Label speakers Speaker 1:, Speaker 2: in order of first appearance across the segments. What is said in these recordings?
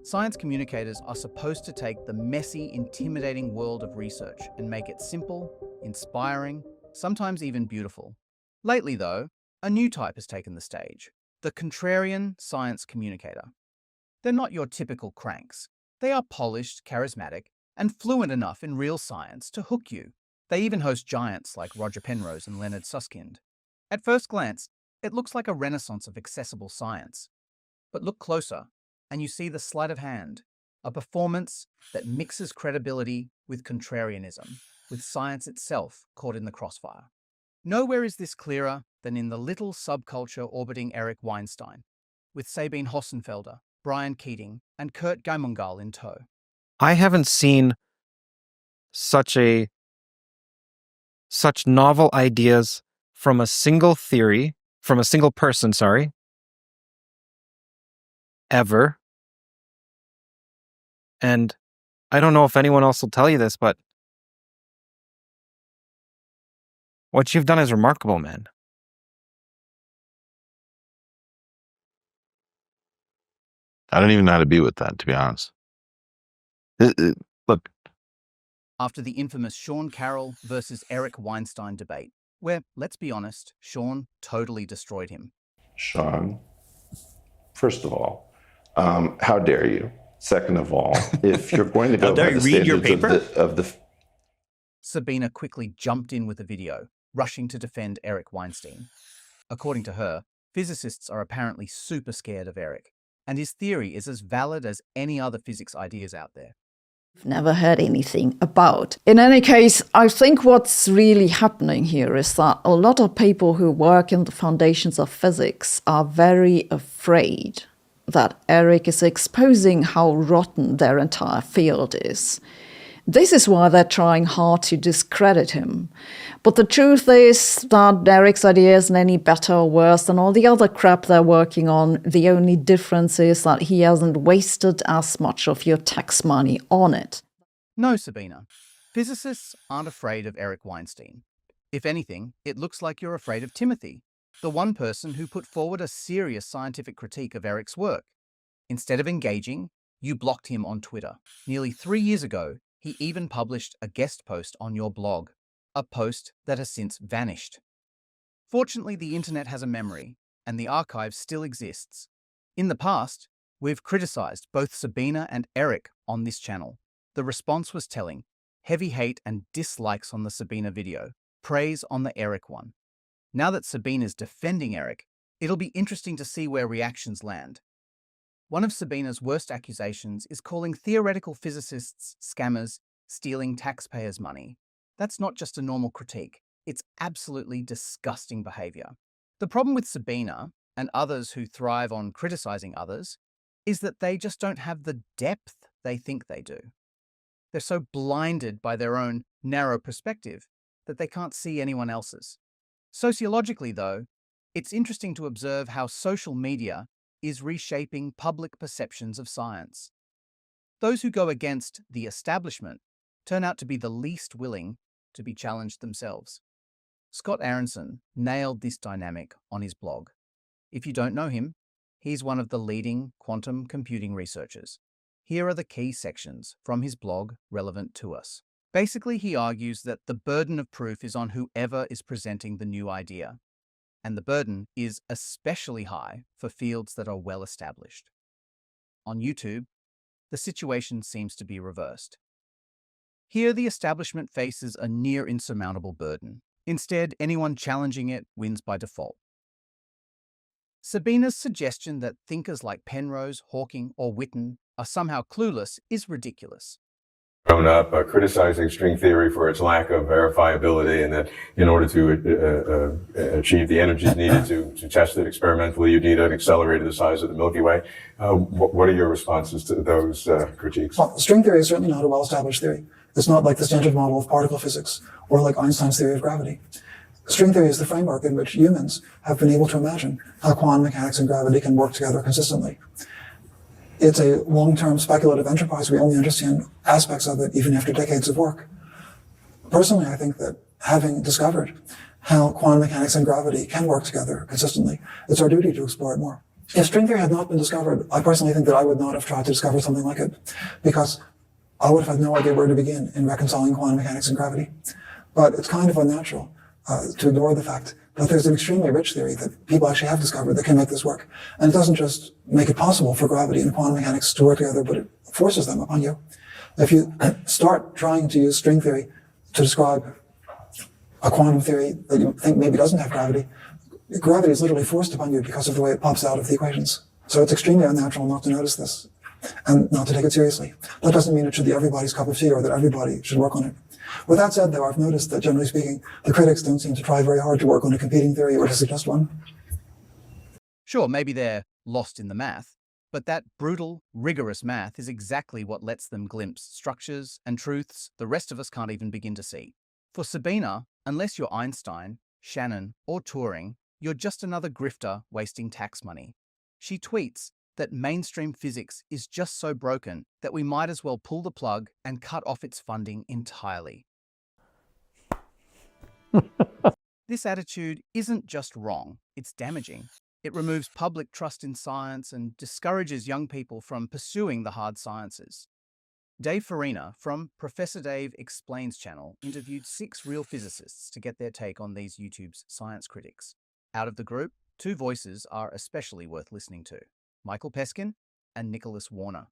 Speaker 1: Science communicators are supposed to take the messy, intimidating world of research and make it simple, inspiring, sometimes even beautiful. Lately, though, a new type has taken the stage, the Contrarian Science Communicator. They're not your typical cranks. They are polished, charismatic, and fluent enough in real science to hook you. They even host giants like Roger Penrose and Leonard Susskind. At first glance, it looks like a renaissance of accessible science. But look closer, and you see the sleight of hand, a performance that mixes credibility with contrarianism, with science itself caught in the crossfire. Nowhere is this clearer than in the little subculture orbiting Eric Weinstein, with Sabine Hossenfelder, Brian Keating, and Kurt Geimungal in tow.
Speaker 2: I haven't seen such novel ideas from a single person, ever. And I don't know if anyone else will tell you this, but what you've done is remarkable, man.
Speaker 3: I don't even know how to be with that, to be honest. Look.
Speaker 1: After the infamous Caroll versus Eric Weinstein debate, where, let's be honest, Sean totally destroyed him.
Speaker 4: Sean, first of all, how dare you? Second of all, if you're going to go by the standards of the
Speaker 1: Sabina quickly jumped in with a video, rushing to defend Eric Weinstein. According to her, physicists are apparently super scared of Eric, and his theory is as valid as any other physics ideas out there.
Speaker 5: I've never heard anything about. In any case, I think what's really happening here is that a lot of people who work in the foundations of physics are very afraid that Eric is exposing how rotten their entire field is. This is why they're trying hard to discredit him. But the truth is that Eric's idea isn't any better or worse than all the other crap they're working on. The only difference is that he hasn't wasted as much of your tax money on it.
Speaker 1: No, Sabina. Physicists aren't afraid of Eric Weinstein. If anything, it looks like you're afraid of Timothy, the one person who put forward a serious scientific critique of Eric's work. Instead of engaging, you blocked him on Twitter. Nearly 3 years ago, he even published a guest post on your blog, a post that has since vanished. Fortunately, the internet has a memory, and the archive still exists. In the past, we've criticized both Sabina and Eric on this channel. The response was telling: heavy hate and dislikes on the Sabina video, praise on the Eric one. Now that Sabine is defending Eric, it'll be interesting to see where reactions land. One of Sabina's worst accusations is calling theoretical physicists scammers stealing taxpayers' money. That's not just a normal critique. It's absolutely disgusting behavior. The problem with Sabina and others who thrive on criticizing others is that they just don't have the depth they think they do. They're so blinded by their own narrow perspective that they can't see anyone else's. Sociologically, though, it's interesting to observe how social media is reshaping public perceptions of science. Those who go against the establishment turn out to be the least willing to be challenged themselves. Scott Aaronson nailed this dynamic on his blog. If you don't know him, he's one of the leading quantum computing researchers. Here are the key sections from his blog relevant to us. Basically, he argues that the burden of proof is on whoever is presenting the new idea, and the burden is especially high for fields that are well established. On YouTube, the situation seems to be reversed. Here, the establishment faces a near insurmountable burden. Instead, anyone challenging it wins by default. Sabina's suggestion that thinkers like Penrose, Hawking, or Witten are somehow clueless is ridiculous.
Speaker 6: Grown up criticizing string theory for its lack of verifiability, and that in order to achieve the energies needed to test it experimentally, you need an accelerator the size of the Milky Way. What are your responses to those critiques?
Speaker 7: Well, string theory is certainly not a well-established theory. It's not like the standard model of particle physics or like Einstein's theory of gravity. String theory is the framework in which humans have been able to imagine how quantum mechanics and gravity can work together consistently. It's a long-term speculative enterprise. We only understand aspects of it even after decades of work. Personally, I think that having discovered how quantum mechanics and gravity can work together consistently, it's our duty to explore it more. If string theory had not been discovered, I personally think that I would not have tried to discover something like it, because I would have had no idea where to begin in reconciling quantum mechanics and gravity. But it's kind of unnatural to ignore the fact that there's an extremely rich theory that people actually have discovered that can make this work. And it doesn't just make it possible for gravity and quantum mechanics to work together, but it forces them upon you. If you start trying to use string theory to describe a quantum theory that you think maybe doesn't have gravity, gravity is literally forced upon you because of the way it pops out of the equations. So it's extremely unnatural not to notice this and not to take it seriously. That doesn't mean it should be everybody's cup of tea or that everybody should work on it. With that said, though, I've noticed that, generally speaking, the critics don't seem to try very hard to work on a competing theory or to suggest one.
Speaker 1: Sure, maybe they're lost in the math, but that brutal, rigorous math is exactly what lets them glimpse structures and truths the rest of us can't even begin to see. For Sabine, unless you're Einstein, Shannon, or Turing, you're just another grifter wasting tax money. She tweets that mainstream physics is just so broken that we might as well pull the plug and cut off its funding entirely. This attitude isn't just wrong, it's damaging. It removes public trust in science and discourages young people from pursuing the hard sciences. Dave Farina from Professor Dave Explains channel interviewed 6 real physicists to get their take on these YouTube's science critics. Out of the group, 2 voices are especially worth listening to: Michael Peskin and Nicholas Warner.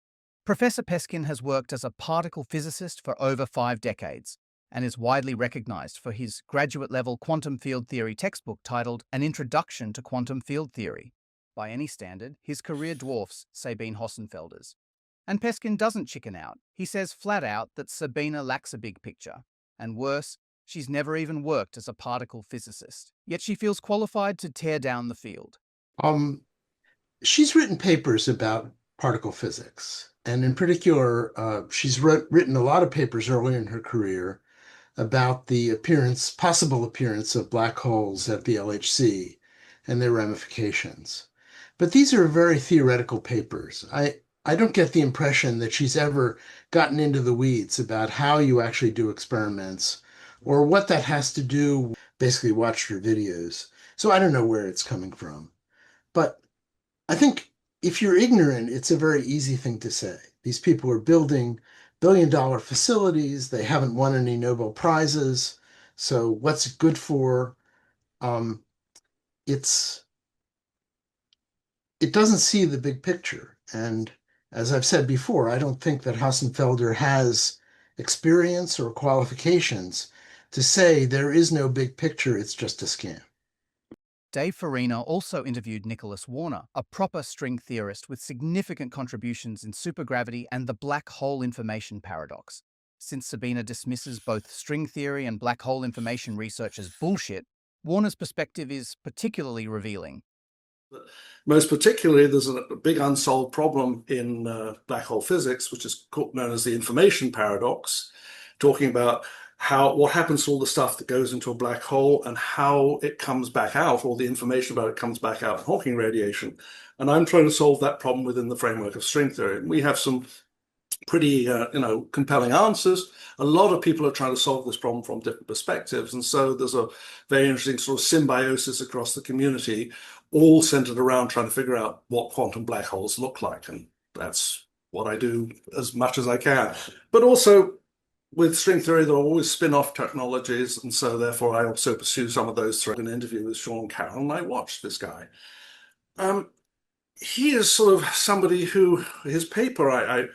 Speaker 1: Professor Peskin has worked as a particle physicist for over 5 decades and is widely recognized for his graduate-level quantum field theory textbook titled An Introduction to Quantum Field Theory. By any standard, his career dwarfs Sabine Hossenfelder's. And Peskin doesn't chicken out. He says flat out that Sabine lacks a big picture. And worse, she's never even worked as a particle physicist. Yet she feels qualified to tear down the field.
Speaker 8: She's written papers about particle physics. And in particular, she's written a lot of papers early in her career about the possible appearance of black holes at the LHC and their ramifications. But these are very theoretical papers. I don't get the impression that she's ever gotten into the weeds about how you actually do experiments or what that has to do. Basically watched her videos. So I don't know where it's coming from. But I think if you're ignorant, it's a very easy thing to say. These people are building billion-dollar facilities. They haven't won any Nobel Prizes. So what's it good for? It doesn't see the big picture. And as I've said before, I don't think that Hossenfelder has experience or qualifications to say there is no big picture, it's just a scam.
Speaker 1: Dave Farina also interviewed Nicholas Warner, a proper string theorist with significant contributions in supergravity and the black hole information paradox. Since Sabine dismisses both string theory and black hole information research as bullshit, Warner's perspective is particularly revealing.
Speaker 9: Most particularly, there's a big unsolved problem in black hole physics, which is known as the information paradox, talking about what happens to all the stuff that goes into a black hole and how it comes back out, or the information about it comes back out in Hawking radiation. And I'm trying to solve that problem within the framework of string theory. And we have some pretty compelling answers. A lot of people are trying to solve this problem from different perspectives. And so there's a very interesting sort of symbiosis across the community, all centered around trying to figure out what quantum black holes look like. And that's what I do as much as I can. But also, with string theory, there are always spin-off technologies, and so therefore I also pursue some of those through an interview with Sean Caroll, and I watched this guy. He is sort of somebody who, his paper, I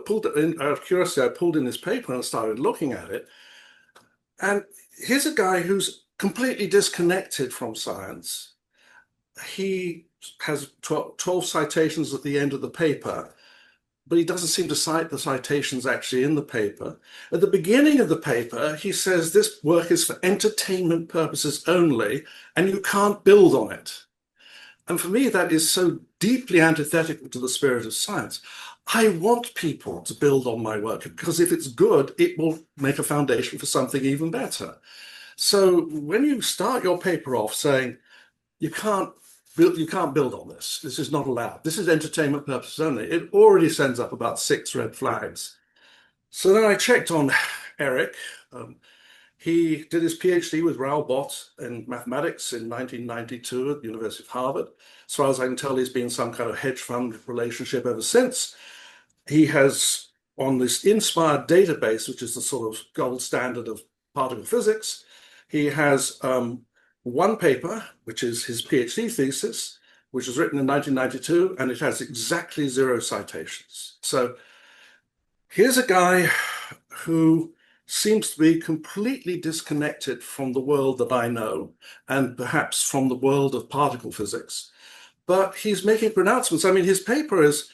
Speaker 9: pulled it in, out of curiosity, I pulled in his paper and started looking at it. And here's a guy who's completely disconnected from science. He has 12 citations at the end of the paper, but he doesn't seem to cite the citations actually in the paper. At the beginning of the paper, he says this work is for entertainment purposes only, and you can't build on it. And for me, that is so deeply antithetical to the spirit of science. I want people to build on my work, because if it's good, it will make a foundation for something even better. So when you start your paper off saying, you can't build on this. This is not allowed. This is entertainment purposes only. It already sends up about 6 red flags. So then I checked on Eric, He did his PhD with Raoul Bott in mathematics in 1992 at the University of Harvard. As far as I can tell, he's been some kind of hedge fund relationship ever since. He has, on this INSPIRE database, which is the sort of gold standard of particle physics, he has one paper, which is his PhD thesis, which was written in 1992, and it has exactly 0 citations. So here's a guy who seems to be completely disconnected from the world that I know, and perhaps from the world of particle physics. But he's making pronouncements. I mean, his paper is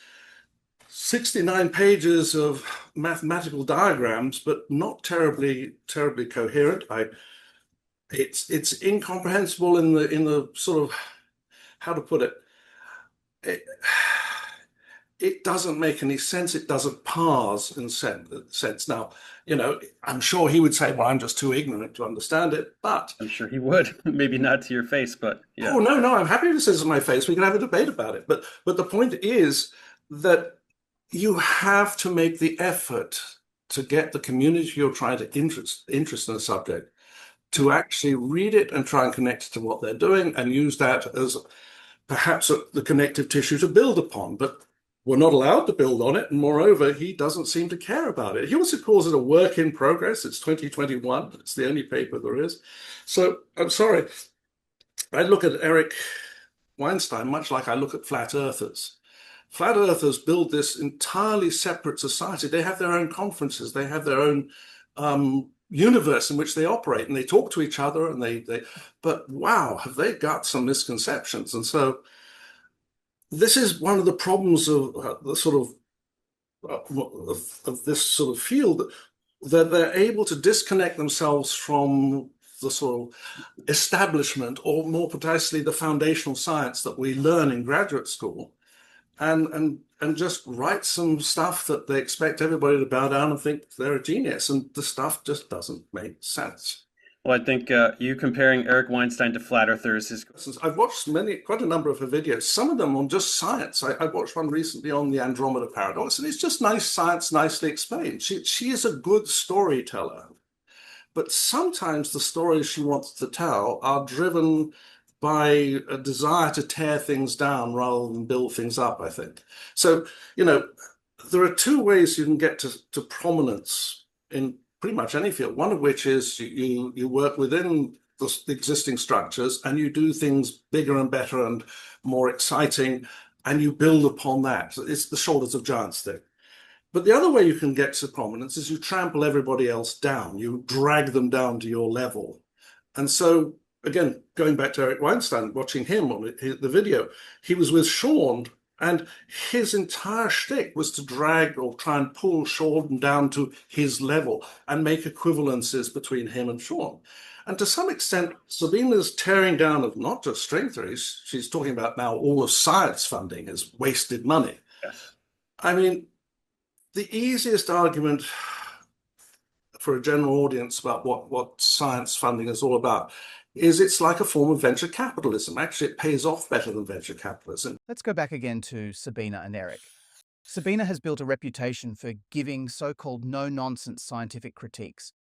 Speaker 9: 69 pages of mathematical diagrams, but not terribly coherent. It's incomprehensible in the sort of, how to put it, it doesn't make any sense. It doesn't parse in sense. Now, you know, I'm sure he would say, well, I'm just too ignorant to understand it, but...
Speaker 10: I'm sure he would. Maybe not to your face, but yeah.
Speaker 9: Oh, no, I'm happy to say this to my face. We can have a debate about it. But the point is that you have to make the effort to get the community you're trying to interest in a subject to actually read it and try and connect it to what they're doing and use that as perhaps the connective tissue to build upon. But we're not allowed to build on it. And moreover, he doesn't seem to care about it. He also calls it a work in progress. It's 2021. It's the only paper there is. So I'm sorry. I look at Eric Weinstein much like I look at flat earthers. Flat earthers build this entirely separate society. They have their own conferences. They have their own universe in which they operate, and they talk to each other. And but wow, have they got some misconceptions? And so this is one of the problems of the sort of this sort of field, that they're able to disconnect themselves from the sort of establishment, or more precisely the foundational science that we learn in graduate school, and just write some stuff that they expect everybody to bow down and think they're a genius, and the stuff just doesn't make sense.
Speaker 10: Well, I think you comparing Eric Weinstein to flat earthers is...
Speaker 9: I've watched quite a number of her videos, some of them on just science. I watched one recently on the Andromeda paradox, and it's just nice science, nicely explained. She is a good storyteller, but sometimes the stories she wants to tell are driven by a desire to tear things down rather than build things up, I think. So, you know, there are two ways you can get to prominence in pretty much any field, one of which is you work within the existing structures and you do things bigger and better and more exciting, and you build upon that. It's the shoulders of giants thing. But the other way you can get to prominence is you trample everybody else down. You drag them down to your level. And so, again, going back to Eric Weinstein, watching him on the video, he was with Sean, and his entire shtick was to drag or try and pull Sean down to his level and make equivalences between him and Sean. And to some extent, Sabine is tearing down of not just string theory, she's talking about now all of science funding as wasted money.
Speaker 10: Yes.
Speaker 9: I mean, the easiest argument for a general audience about what science funding is all about is it's like a form of venture capitalism. Actually, it pays off better than venture capitalism.
Speaker 1: Let's go back again to Sabine and Eric. Sabine has built a reputation for giving so-called no-nonsense scientific critiques.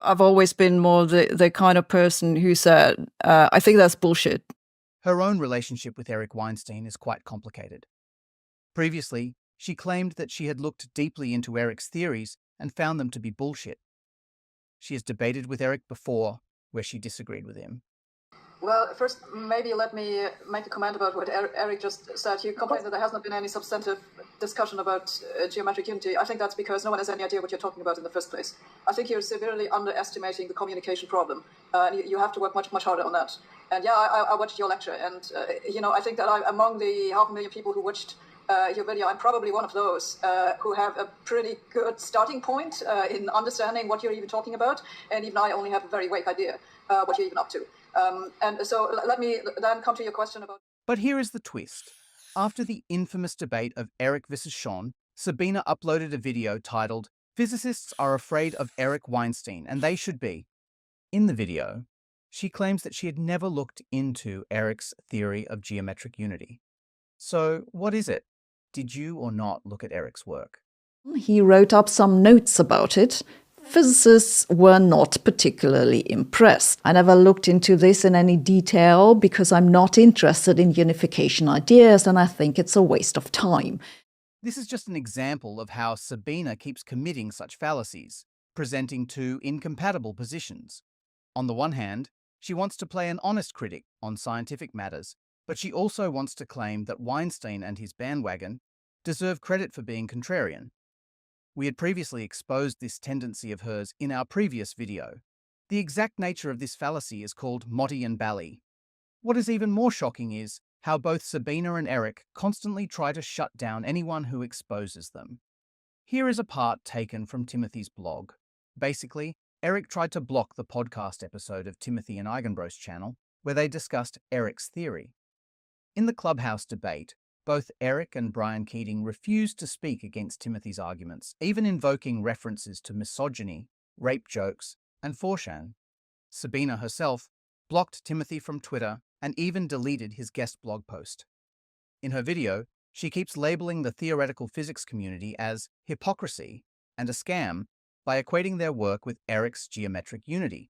Speaker 5: I've always been more the kind of person who said, I think that's bullshit.
Speaker 1: Her own relationship with Eric Weinstein is quite complicated. Previously, she claimed that she had looked deeply into Eric's theories and found them to be bullshit. She has debated with Eric before, where she disagreed with him.
Speaker 11: Well, first, maybe let me make a comment about what Eric just said. You complained that there has not been any substantive discussion about geometric unity. I think that's because no one has any idea what you're talking about in the first place. I think you're severely underestimating the communication problem. You have to work much, much harder on that. And yeah, I watched your lecture, and I think that among the 500,000 people who watched your video, I'm probably one of those who have a pretty good starting point in understanding what you're even talking about, and even I only have a very vague idea what you're even up to. And so let me then come to your question about...
Speaker 1: But here is the twist. After the infamous debate of Eric versus Sean, Sabine uploaded a video titled, "Physicists are afraid of Eric Weinstein, and they should be." In the video, she claims that she had never looked into Eric's theory of geometric unity. So what is it? Did you or not look at Eric's work?
Speaker 5: He wrote up some notes about it, Physicists were not particularly impressed. I never looked into this in any detail because I'm not interested in unification ideas and I think it's a waste of time.
Speaker 1: This is just an example of how Sabine keeps committing such fallacies, presenting two incompatible positions. On the one hand, she wants to play an honest critic on scientific matters, but she also wants to claim that Weinstein and his bandwagon deserve credit for being contrarian. We had previously exposed this tendency of hers in our previous video. The exact nature of this fallacy is called Motti and Bally. What is even more shocking is how both Sabine and Eric constantly try to shut down anyone who exposes them. Here is a part taken from Timothy's blog. Basically, Eric tried to block the podcast episode of Timothy and Eigenbro's channel where they discussed Eric's theory. In the Clubhouse debate, both Eric and Brian Keating refused to speak against Timothy's arguments, even invoking references to misogyny, rape jokes, and foreshan. Sabine herself blocked Timothy from Twitter and even deleted his guest blog post. In her video, she keeps labeling the theoretical physics community as hypocrisy and a scam by equating their work with Eric's geometric unity.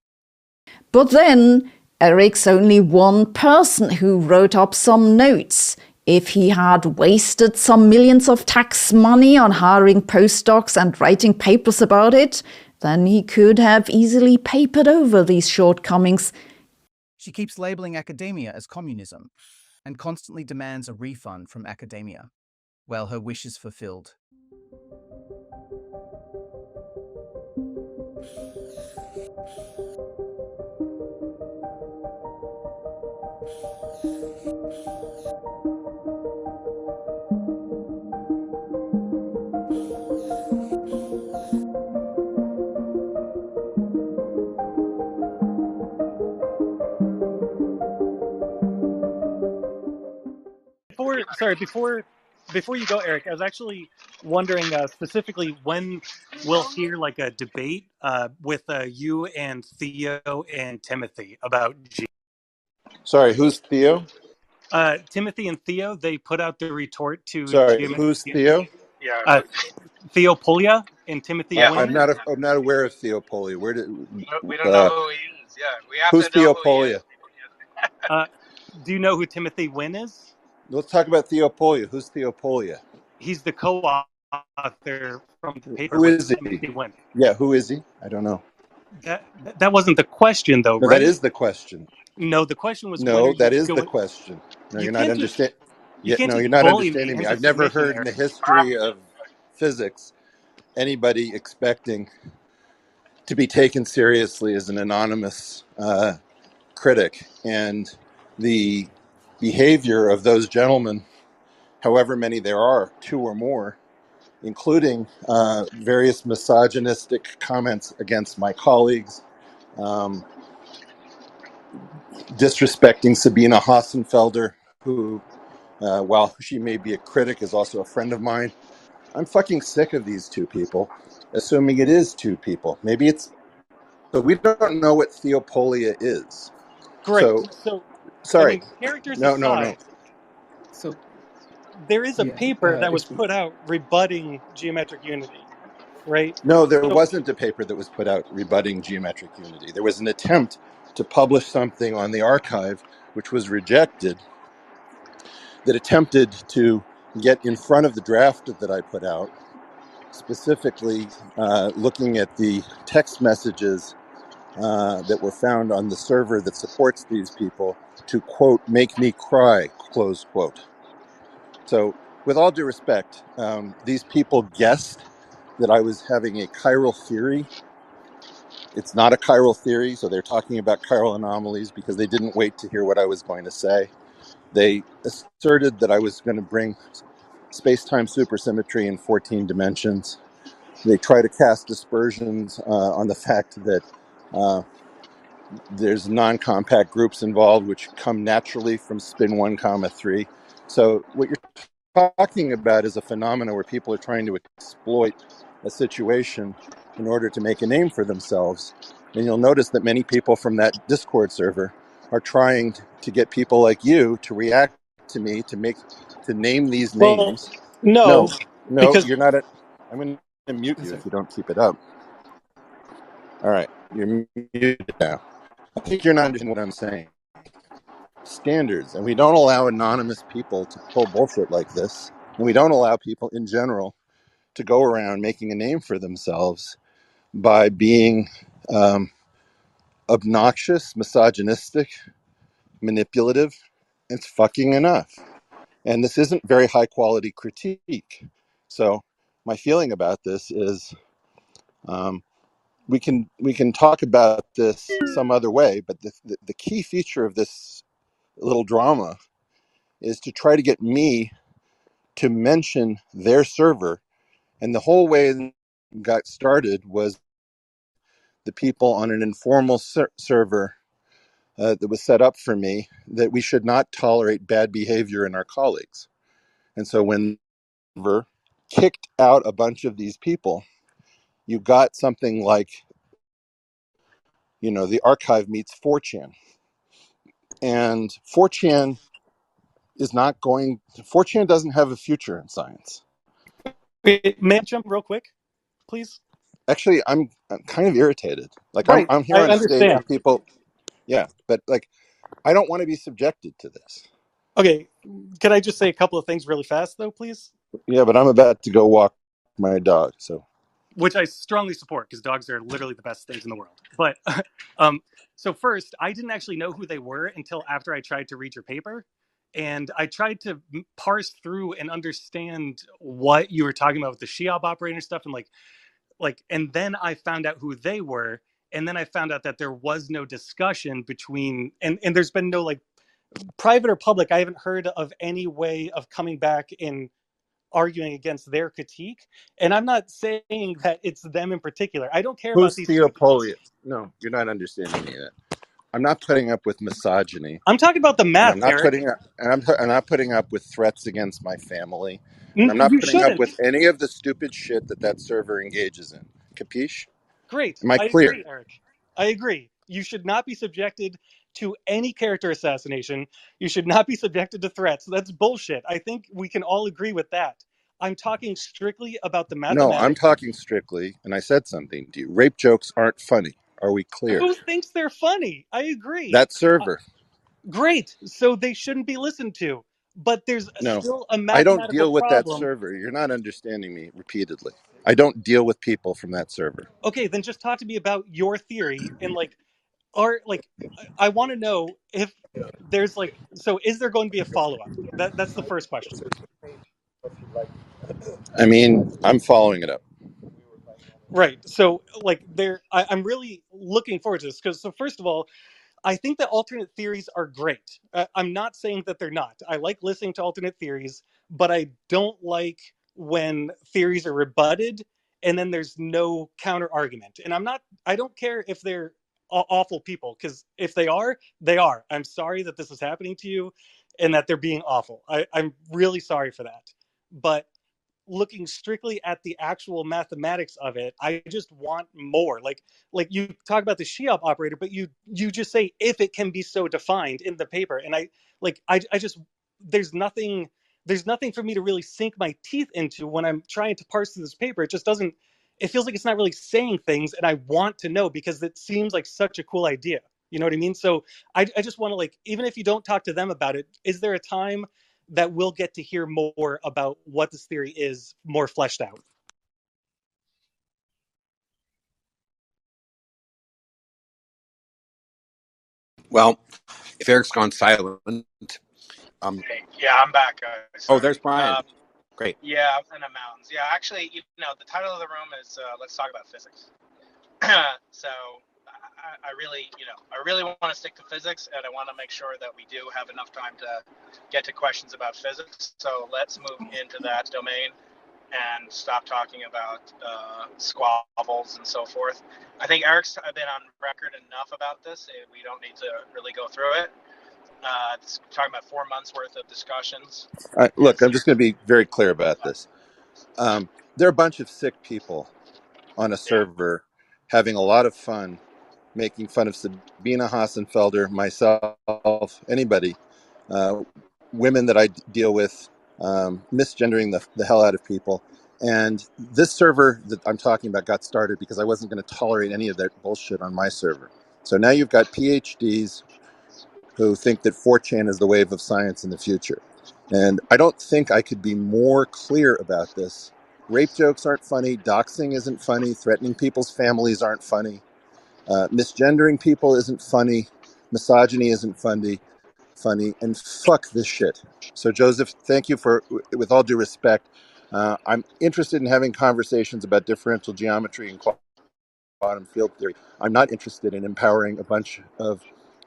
Speaker 5: But then, Eric's only one person who wrote up some notes. If he had wasted some millions of tax money on hiring postdocs and writing papers about it, then he could have easily papered over these shortcomings.
Speaker 1: She keeps labeling academia as communism and constantly demands a refund from academia. Well, her wish is fulfilled.
Speaker 12: Before you go, Eric, I was actually wondering specifically when we'll hear like a debate with you and Theo and Timothy about G.
Speaker 13: Sorry, who's Theo?
Speaker 12: Timothy and Theo, they put out the retort to.
Speaker 13: Sorry, who's Theo?
Speaker 12: Theopolia and Timothy.
Speaker 13: Yeah, I'm not aware of Theopolia. Where did
Speaker 14: we don't know who he is? Yeah, we have
Speaker 13: who's
Speaker 14: to know
Speaker 13: Theopolia?
Speaker 14: Who he is.
Speaker 12: Do you know who Timothy Wynn is?
Speaker 13: Let's talk about Theopolia. Who's Theopolia?
Speaker 12: He's the co-author from the paper.
Speaker 13: Who is he?
Speaker 12: Timothy Wynn.
Speaker 13: Yeah, who is he? I don't know.
Speaker 12: That wasn't the question, though,
Speaker 13: no,
Speaker 12: right?
Speaker 13: That is the question.
Speaker 12: No, the question was.
Speaker 13: No, that is the question. No, you're not understanding. You're not understanding me. I've never heard in the history of physics anybody expecting to be taken seriously as an anonymous critic, and the behavior of those gentlemen, however many there are, two or more, including various misogynistic comments against my colleagues, disrespecting Sabine Hassenfelder, who, while she may be a critic, is also a friend of mine. I'm fucking sick of these two people, assuming it is two people. Maybe it's... So we don't know what Theopolia is.
Speaker 12: Great.
Speaker 13: So sorry.
Speaker 12: I mean, characters
Speaker 13: no.
Speaker 12: So there is a paper that was put out rebutting geometric unity, right?
Speaker 13: No, there wasn't a paper that was put out rebutting geometric unity. There was an attempt to publish something on the archive, which was rejected, that attempted to get in front of the draft that I put out, specifically looking at the text messages that were found on the server that supports these people to, quote, make me cry, close quote. So with all due respect, these people guessed that I was having a chiral theory. It's not a chiral theory, so they're talking about chiral anomalies because they didn't wait to hear what I was going to say. They asserted that I was going to bring space-time supersymmetry in 14 dimensions. They try to cast dispersions on the fact that there's non-compact groups involved, which come naturally from spin 1, 3. So what you're talking about is a phenomenon where people are trying to exploit a situation in order to make a name for themselves. And you'll notice that many people from that Discord server are trying to get people like you to react to me, to name these names.
Speaker 12: No,
Speaker 13: because you're not. I'm going to mute you if you don't keep it up. All right, you're muted now. I think you're not understanding what I'm saying. Standards, and we don't allow anonymous people to pull bullshit like this, and we don't allow people in general to go around making a name for themselves by being obnoxious, misogynistic, manipulative. It's fucking enough. And this isn't very high quality critique. So my feeling about this is we can talk about this some other way, but the key feature of this little drama is to try to get me to mention their server. And the whole way it got started was the people on an informal server that was set up for me, that we should not tolerate bad behavior in our colleagues. And so when server kicked out a bunch of these people, you got something like, the archive meets 4chan. And 4chan doesn't have a future in science.
Speaker 12: May I jump real quick, please?
Speaker 13: Actually, I'm kind of irritated. Like
Speaker 12: Right,
Speaker 13: I'm here
Speaker 12: I
Speaker 13: on stage
Speaker 12: understand.
Speaker 13: with people. Yeah, but like, I don't want to be subjected to this.
Speaker 12: Okay, can I just say a couple of things really fast, though, please?
Speaker 13: Yeah, but I'm about to go walk my dog, so.
Speaker 12: Which I strongly support because dogs are literally the best things in the world. But so first, I didn't actually know who they were until after I tried to read your paper, and I tried to parse through and understand what you were talking about with the Sheob operator stuff, and and then I found out who they were, and then I found out that there was no discussion between, and there's been no like private or public. I haven't heard of any way of coming back and arguing against their critique. And I'm not saying that it's them in particular. I don't care about
Speaker 13: Who's
Speaker 12: these stupid.
Speaker 13: Theopolia? No, you're not understanding me yet. I'm not putting up with misogyny,
Speaker 12: I'm talking about the
Speaker 13: and I'm
Speaker 12: math,
Speaker 13: not
Speaker 12: Eric.
Speaker 13: putting up, I'm not putting up with threats against my family, and I'm not
Speaker 12: You
Speaker 13: putting up
Speaker 12: shouldn't.
Speaker 13: with any of the stupid shit that server engages in. Capiche?
Speaker 12: Great.
Speaker 13: Am I
Speaker 12: I
Speaker 13: clear?
Speaker 12: agree, Eric. I agree. You should not be subjected to any character assassination. You should not be subjected to threats. That's bullshit. I think we can all agree with that. I'm talking strictly about the
Speaker 13: No, I'm
Speaker 12: mathematics.
Speaker 13: talking strictly, and I said something to you. Rape jokes aren't funny. Are we clear?
Speaker 12: Who thinks they're funny? I agree.
Speaker 13: That server.
Speaker 12: Great. So they shouldn't be listened to. But there's
Speaker 13: No,
Speaker 12: still a
Speaker 13: I don't
Speaker 12: mathematical
Speaker 13: deal with that
Speaker 12: problem.
Speaker 13: server. You're not understanding me repeatedly. I don't deal with people from that server.
Speaker 12: Okay, then just talk to me about your theory and I want to know if there's so is there going to be a follow-up? That's the first question.
Speaker 13: I mean, I'm following it up.
Speaker 12: Right. So I'm really looking forward to this because so first of all, I think that alternate theories are great. I'm not saying that they're not. I like listening to alternate theories, but I don't like when theories are rebutted and then there's no counter argument. And I don't care if they're awful people, because if they are, they are. I'm sorry that this is happening to you and that they're being awful. I'm really sorry for that. But looking strictly at the actual mathematics of it, I just want more. Like you talk about the Sheob operator, but you just say if it can be so defined in the paper, and I just there's nothing for me to really sink my teeth into when I'm trying to parse through this paper. It just doesn't. It feels like it's not really saying things, and I want to know because it seems like such a cool idea. You know what I mean? So I just want to even if you don't talk to them about it, is there a time that we'll get to hear more about what this theory is more fleshed out?
Speaker 15: Well, if Eric's gone silent,
Speaker 14: Yeah, I'm back. Sorry.
Speaker 15: there's Brian. Great.
Speaker 14: Yeah, I was in the mountains. Yeah, actually, the title of the room is "Let's Talk About Physics." So I really want to stick to physics, and I want to make sure that we do have enough time to get to questions about physics. So let's move into that domain and stop talking about squabbles and so forth. I think Eric's been on record enough about this. We don't need to really go through it. It's talking about 4 months worth of discussions.
Speaker 13: Look, I'm just going to be very clear about this. There are a bunch of sick people on a server having a lot of fun, making fun of Sabine Hassenfelder, myself, anybody, women that I deal with, misgendering the hell out of people. And this server that I'm talking about got started because I wasn't going to tolerate any of that bullshit on my server. So now you've got PhDs who think that 4chan is the wave of science in the future. And I don't think I could be more clear about this. Rape jokes aren't funny. Doxing isn't funny. Threatening people's families aren't funny. Misgendering people isn't funny. Misogyny isn't funny. And fuck this shit. So Joseph, thank you for, with all due respect, I'm interested in having conversations about differential geometry and quantum field theory. I'm not interested in empowering a bunch of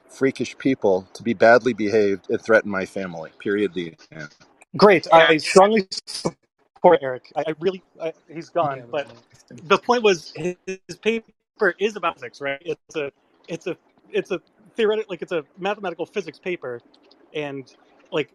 Speaker 13: freakish people to be badly behaved and threaten my family. Period. The end.
Speaker 12: Great.
Speaker 14: Yeah.
Speaker 12: I strongly support Eric. He's gone, but the point was his paper is about physics, right? It's a theoretical, like it's a mathematical physics paper, and like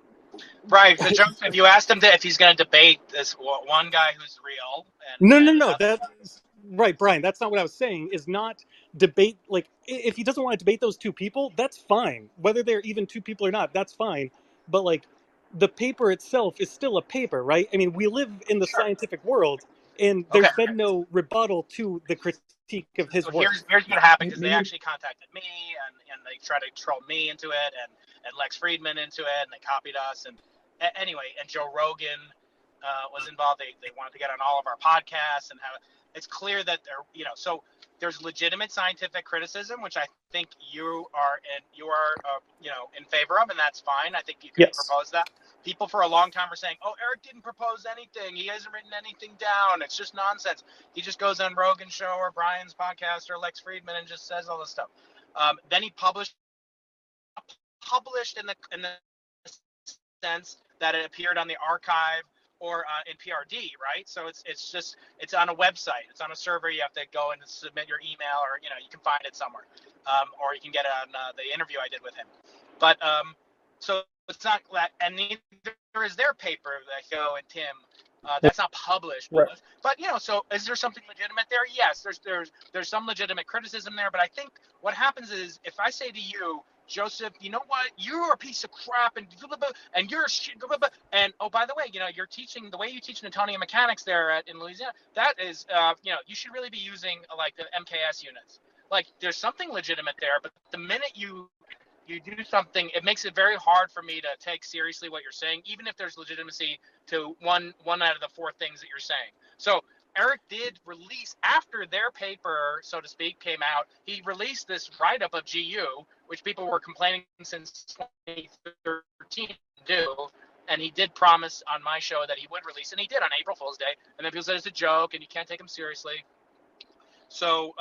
Speaker 14: Right. So Joseph, you asked him if he's going to debate this one guy who's real.
Speaker 12: no. That's right, Brian. That's not what I was saying. Is not debate. Like, if he doesn't want to debate those two people, that's fine. Whether they're even two people or not, that's fine. But like, the paper itself is still a paper, right? I mean, we live in the scientific world, and there's been no rebuttal to the critique of his
Speaker 14: So
Speaker 12: work.
Speaker 14: here's what happened, because they actually contacted me and they tried to troll me into it and Lex Friedman into it, and they copied us, and anyway, and Joe Rogan was involved. They wanted to get on all of our podcasts and have. It's clear that so there's legitimate scientific criticism, which I think you are in favor of, and that's fine. I think you can propose that. People for a long time were saying, "Oh, Eric didn't propose anything. He hasn't written anything down. It's just nonsense. He just goes on Rogan's show or Brian's podcast or Lex Friedman and just says all this stuff." Then he published in the sense that it appeared on the archive or in PRD, right? So it's on a website, it's on a server. You have to go and submit your email, or you can find it somewhere, or you can get it on the interview I did with him. But so it's not that, and neither is their paper, Echo and Tim. That's not published,
Speaker 12: right.
Speaker 14: But so is there something legitimate there? Yes, there's some legitimate criticism there. But I think what happens is, if I say to you, Joseph, you know what? You're a piece of crap, and you're a shit. And oh, by the way, you're teaching the way you teach Newtonian mechanics there in Louisiana. That is, you should really be using like the MKS units. Like, there's something legitimate there, but the minute you do something, it makes it very hard for me to take seriously what you're saying, even if there's legitimacy to one out of the four things that you're saying. So Eric did release, after their paper, so to speak, came out, he released this write-up of GU, which people were complaining since 2013 do, and he did promise on my show that he would release, and he did on April Fool's Day, and then people said it's a joke and you can't take him seriously. So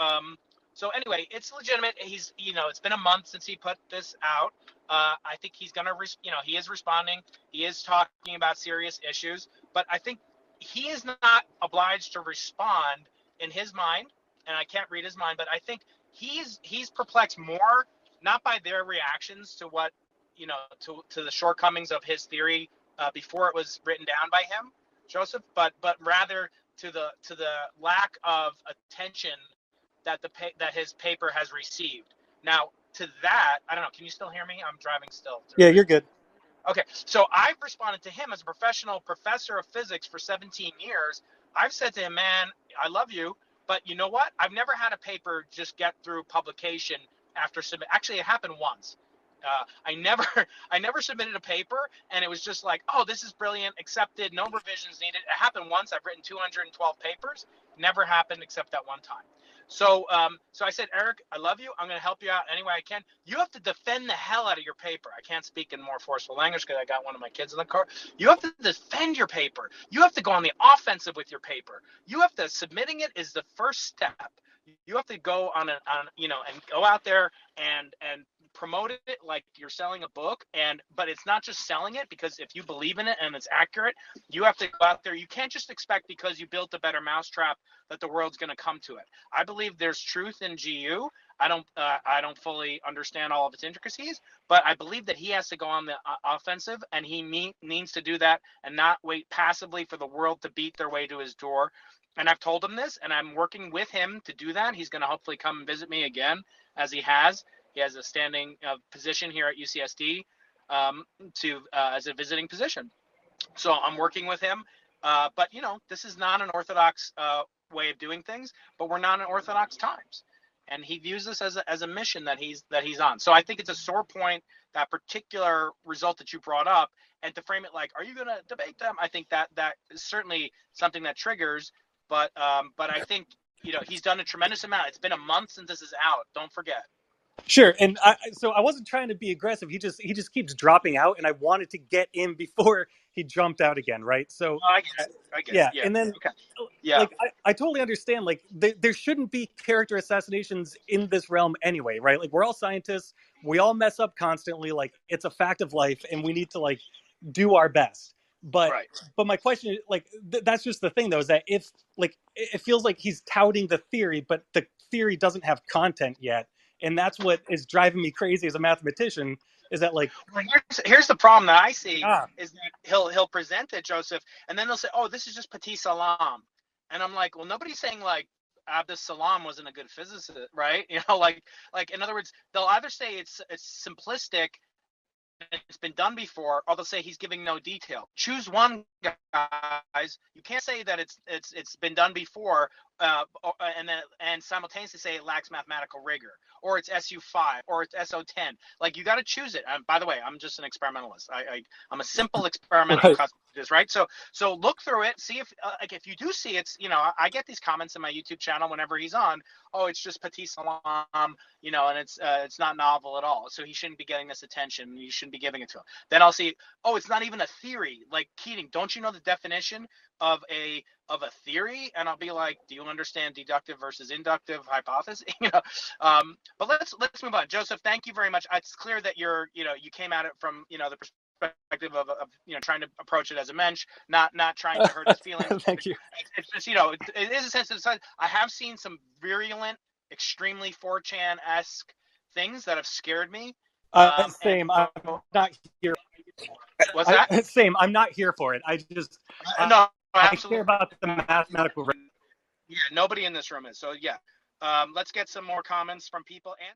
Speaker 14: anyway, it's legitimate. He's, it's been a month since he put this out. I think he's gonna, he is responding. He is talking about serious issues, but I think he is not obliged to respond in his mind, and I can't read his mind, but I think he's perplexed more, not by their reactions to what, to the shortcomings of his theory before it was written down by him, Joseph, but rather to the lack of attention that his paper has received. Now, to that, I don't know. Can you still hear me? I'm driving still.
Speaker 12: Yeah, you're good.
Speaker 14: Okay, so I've responded to him as a professional professor of physics for 17 years. I've said to him, man, I love you, but you know what? I've never had a paper just get through publication after submit. Actually, it happened once. I never submitted a paper, and it was just like, oh, this is brilliant, accepted, no revisions needed. It happened once. I've written 212 papers. Never happened except that one time. So I said, Eric, I love you. I'm going to help you out any way I can. You have to defend the hell out of your paper. I can't speak in more forceful language because I got one of my kids in the car. You have to defend your paper. You have to go on the offensive with your paper. You have to, submitting it is the first step. You have to go and go out there and promote it like you're selling a book, but it's not just selling it, because if you believe in it and it's accurate, you have to go out there. You can't just expect because you built a better mousetrap that the world's going to come to it. I believe there's truth in GU. I don't fully understand all of its intricacies, but I believe that he has to go on the offensive, and he needs to do that and not wait passively for the world to beat their way to his door. And I've told him this, and I'm working with him to do that. He's going to hopefully come and visit me again, as he has. He has a standing position here at UCSD as a visiting position. So I'm working with him, But this is not an orthodox way of doing things, but we're not in orthodox times. And he views this as a mission that he's on. So I think it's a sore point, that particular result that you brought up, and to frame it like, are you going to debate them? I think that is certainly something that triggers. But I think he's done a tremendous amount. It's been a month since this is out. Don't forget.
Speaker 12: Sure, and so I wasn't trying to be aggressive. He just keeps dropping out, and I wanted to get in before he jumped out again, right? So
Speaker 14: I get it. Yeah.
Speaker 12: And then
Speaker 14: Okay. Yeah.
Speaker 12: like I totally understand. Like there shouldn't be character assassinations in this realm anyway, right? Like we're all scientists, we all mess up constantly. Like it's a fact of life, and we need to like do our best. But my question is like that's just the thing though, is that if like it feels like he's touting the theory, but the theory doesn't have content yet. And that's what is driving me crazy as a mathematician, is that like
Speaker 14: here's the problem that I see is that he'll present it, Joseph, and then they'll say, oh, this is just Petit Salam. And I'm like, well, nobody's saying like Abdus Salam wasn't a good physicist, right? Like in other words, they'll either say it's simplistic, it's been done before, or they'll say he's giving no detail. Choose one, guys. You can't say that it's been done before, and simultaneously say it lacks mathematical rigor, or it's SU5, or it's SO10. Like you got to choose it. By the way, I'm just an experimentalist. I'm a simple experimental cosmologist, right? So look through it, see if like if you do see it's I get these comments in my YouTube channel whenever he's on. Oh, it's just Petit Salam, and it's not novel at all. So he shouldn't be getting this attention. You shouldn't be giving it to him. Then I'll see, oh, it's not even a theory. Like Keating, don't you know the definition of a theory? And I'll be like, do you understand deductive versus inductive hypothesis? But let's move on. Joseph, thank you very much. It's clear that you came at it from the perspective of trying to approach it as a mensch, not trying to hurt his feelings.
Speaker 12: Thank you.
Speaker 14: It's just it is a sensitive side. I have seen some virulent, extremely 4chan-esque things that have scared me.
Speaker 12: Same. I'm not here.
Speaker 14: What's that?
Speaker 12: Same. I'm not here for it. I just
Speaker 14: no.
Speaker 12: I care about the mathematical.
Speaker 14: Yeah, nobody in this room is. So yeah, let's get some more comments from people. And